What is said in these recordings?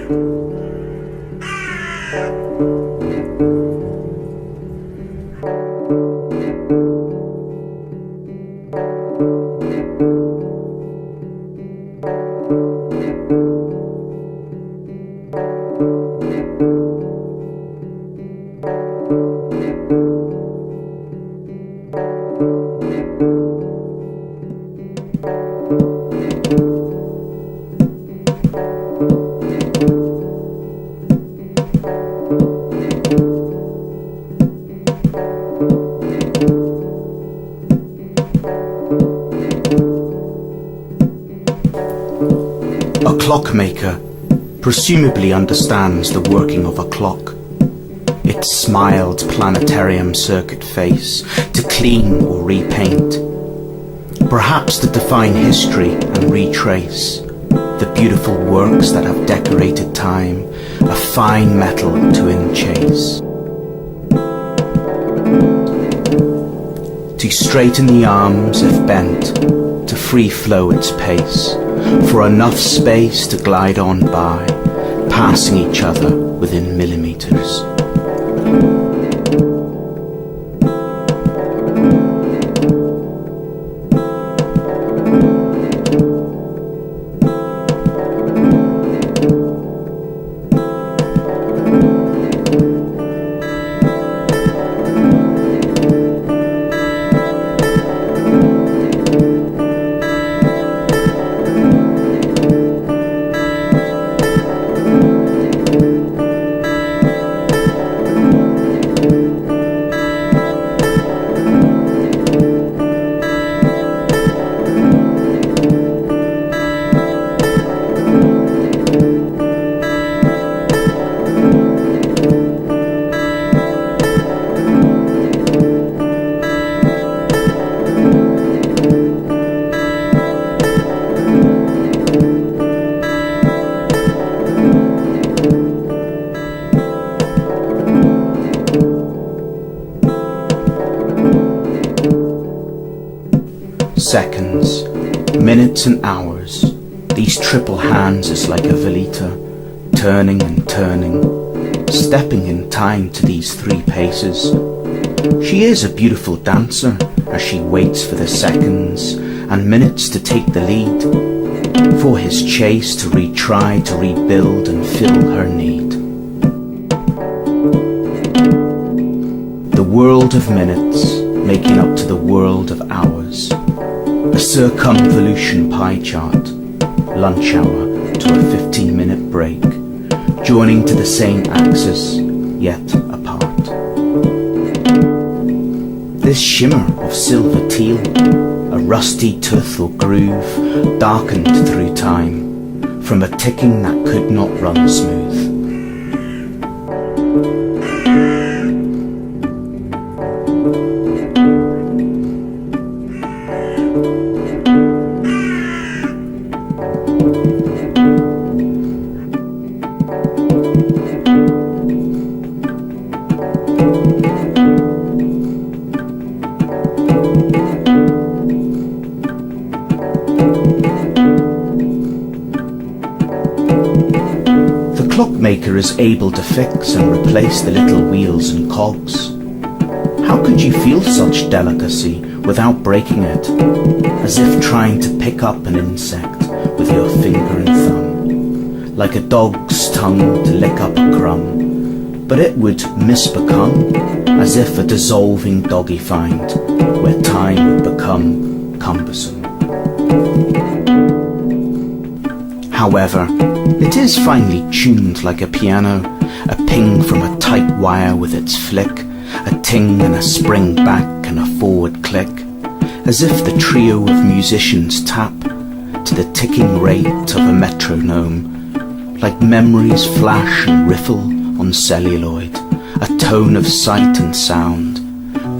A clockmaker presumably understands the working of a clock, its smiled planetarium circuit face to clean or repaint, perhaps to define history and retrace the beautiful works that have decorated time, a fine metal to enchase. To straighten the arms if bent, to free flow its pace, for enough space to glide on by, passing each other within millimeters. Seconds, minutes and hours, these triple hands is like a veleta, turning and turning, stepping in time to these 3 paces. She is a beautiful dancer as she waits for the seconds and minutes to take the lead, for his chase to retry to rebuild and fill her need. The world of minutes making up to the world of hours, a circumvolution pie chart, lunch hour to a 15-minute break, joining to the same axis, yet apart. This shimmer of silver teal, a rusty tooth or groove, darkened through time, from a ticking that could not run smooth. The clockmaker is able to fix and replace the little wheels and cogs. How could you feel such delicacy without breaking it, as if trying to pick up an insect with your finger and thumb, like a dog's tongue to lick up a crumb, but it would misbecome, as if a dissolving doggy find, where time would become cumbersome. However, it is finely tuned like a piano, a ping from a tight wire with its flick, a ting and a spring back and a forward click, as if the trio of musicians tap to the ticking rate of a metronome, like memories flash and riffle on celluloid, a tone of sight and sound,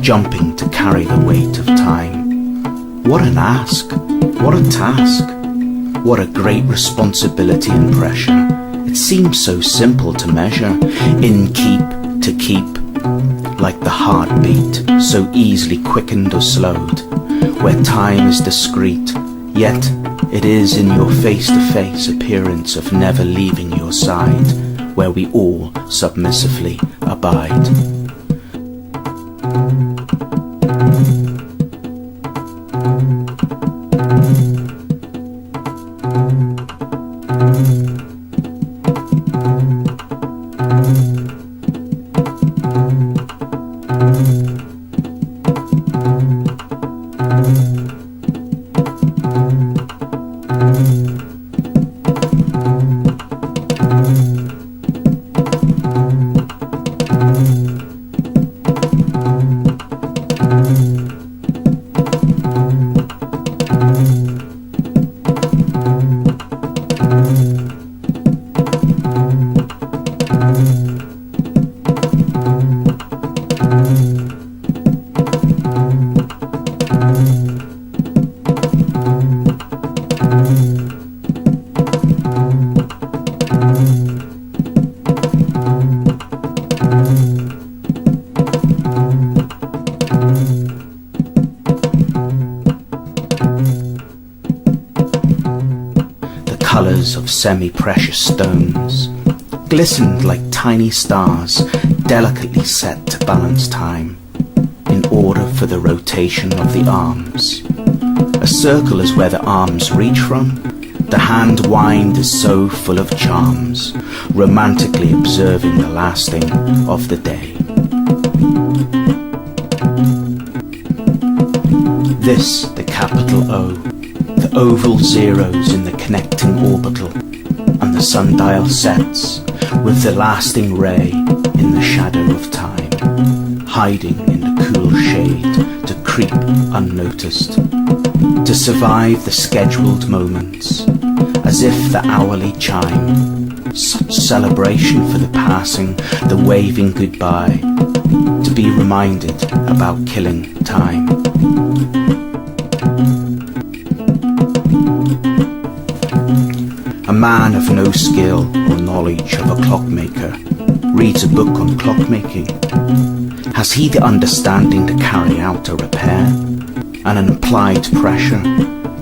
jumping to carry the weight of time. What an ask, what a task, what a great responsibility and pressure. It seems so simple to measure, in keep to keep, like the heartbeat, so easily quickened or slowed, where time is discrete, yet It is in your face-to-face appearance of never leaving your side, where we all submissively abide. Colours of semi-precious stones glistened like tiny stars delicately set to balance time in order for the rotation of the arms. A circle is where the arms reach from. The hand wind is so full of charms, romantically observing the lasting of the day. This, the capital O, the oval zeros in the connecting orbital, and the sundial sets with the lasting ray in the shadow of time, hiding in the cool shade to creep unnoticed, to survive the scheduled moments, as if the hourly chime, such celebration for the passing, the waving goodbye, to be reminded about killing time. A man of no skill or knowledge of a clockmaker reads a book on clockmaking. Has he the understanding to carry out a repair, and an applied pressure,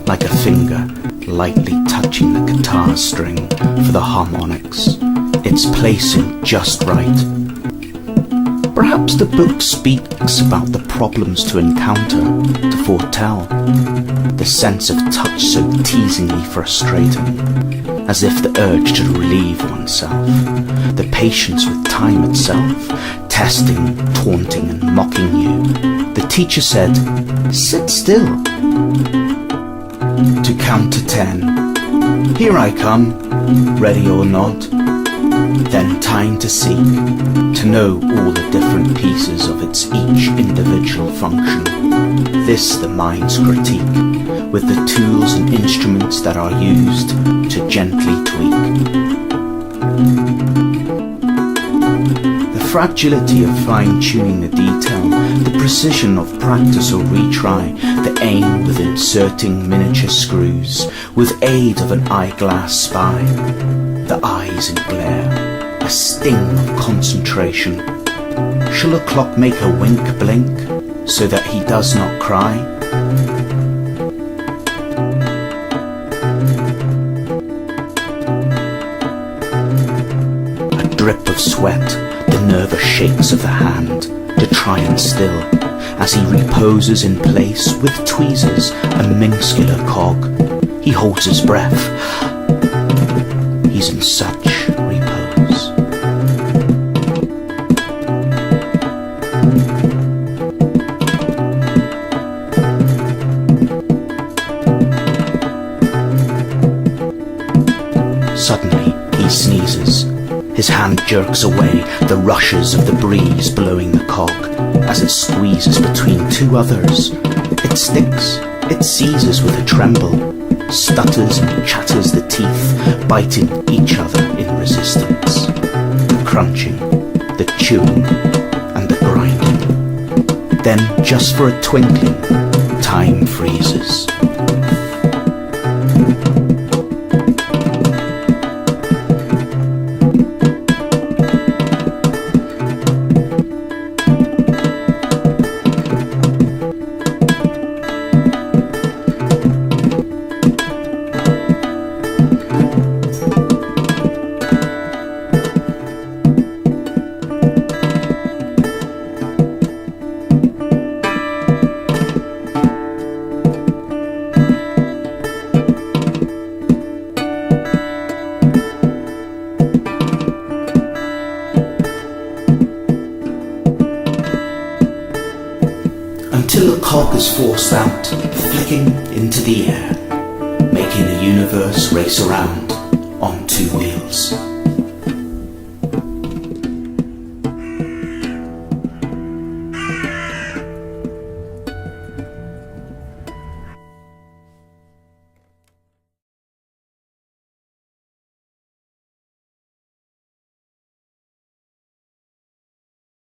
like a finger lightly touching the guitar string for the harmonics, its placing just right? Perhaps the book speaks about the problems to encounter, to foretell, the sense of touch so teasingly frustrating, as if the urge to relieve oneself, the patience with time itself, testing, taunting and mocking you. The teacher said, "Sit still," to count to 10. Here I come, ready or not. Then time to seek, to know all the different pieces of its each individual function. This the mind's critique, with the tools and instruments that are used to gently tweak. The fragility of fine-tuning the detail, the precision of practice or retry, the aim with inserting miniature screws, with aid of an eyeglass spy, the eyes in glare, a sting of concentration. Shall a clockmaker wink blink, so that he does not cry? A drip of sweat, the nervous shakes of the hand, to try and still, as he reposes in place with tweezers, a minuscule cog. He holds his breath. He's in such repose. Suddenly he sneezes. His hand jerks away the rushes of the breeze blowing the cog as it squeezes between two others. It sticks, it seizes with a tremble, stutters and chatters the teeth, biting each other in resistance. The crunching, the chewing, and the grinding. Then, just for a twinkling, time freezes. spark is forced out, flicking into the air, making the universe race around on two wheels.